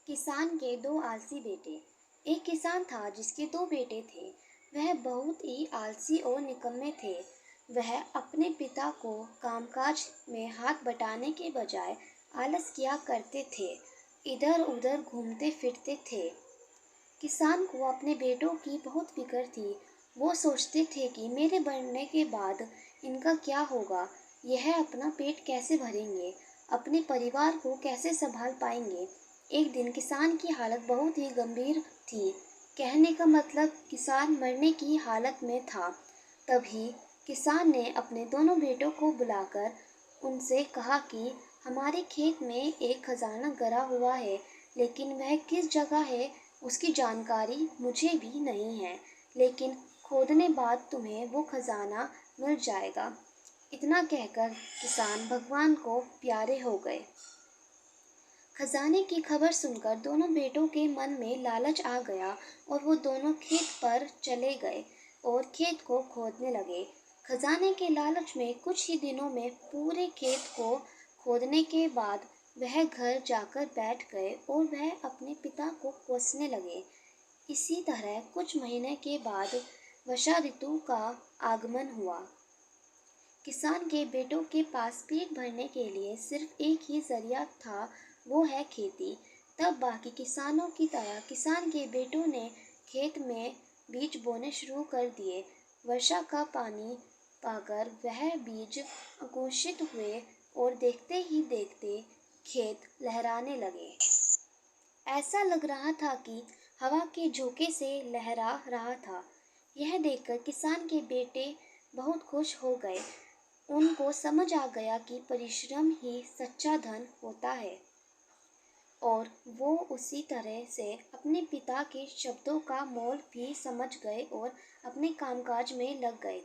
किसान के दो आलसी बेटे। एक किसान था जिसके दो बेटे थे। वह बहुत ही आलसी और निकम्मे थे। वह अपने पिता को कामकाज में हाथ बटाने के बजाय आलस किया करते थे, इधर उधर घूमते फिरते थे। किसान को अपने बेटों की बहुत फिक्र थी। वो सोचते थे कि मेरे बढ़ने के बाद इनका क्या होगा, यह अपना पेट कैसे भरेंगे, अपने परिवार को कैसे संभाल पाएंगे। एक दिन किसान की हालत बहुत ही गंभीर थी। कहने का मतलब किसान मरने की हालत में था। तभी किसान ने अपने दोनों बेटों को बुलाकर उनसे कहा कि हमारे खेत में एक खजाना गिरा हुआ है, लेकिन वह किस जगह है उसकी जानकारी मुझे भी नहीं है, लेकिन खोदने बाद तुम्हें वो खजाना मिल जाएगा। इतना कहकर किसान भगवान को प्यारे हो गए। खजाने की खबर सुनकर दोनों बेटों के मन में लालच आ गया और वो दोनों खेत पर चले गए और खेत को खोदने लगे। खजाने के लालच में कुछ ही दिनों में पूरे खेत को खोदने के बाद वह घर जाकर बैठ गए और वह अपने पिता को कोसने लगे। इसी तरह कुछ महीने के बाद वर्षा ऋतु का आगमन हुआ। किसान के बेटों के पास पेट भरने के लिए सिर्फ एक ही जरिया था, वो है खेती। तब बाकी किसानों की तरह किसान के बेटों ने खेत में बीज बोने शुरू कर दिए। वर्षा का पानी पाकर वह बीज अंकुरित हुए और देखते ही देखते खेत लहराने लगे। ऐसा लग रहा था कि हवा के झोंके से लहरा रहा था। यह देखकर किसान के बेटे बहुत खुश हो गए। उनको समझ आ गया कि परिश्रम ही सच्चा धन होता है और वो उसी तरह से अपने पिता के शब्दों का मोल भी समझ गए और अपने कामकाज में लग गए।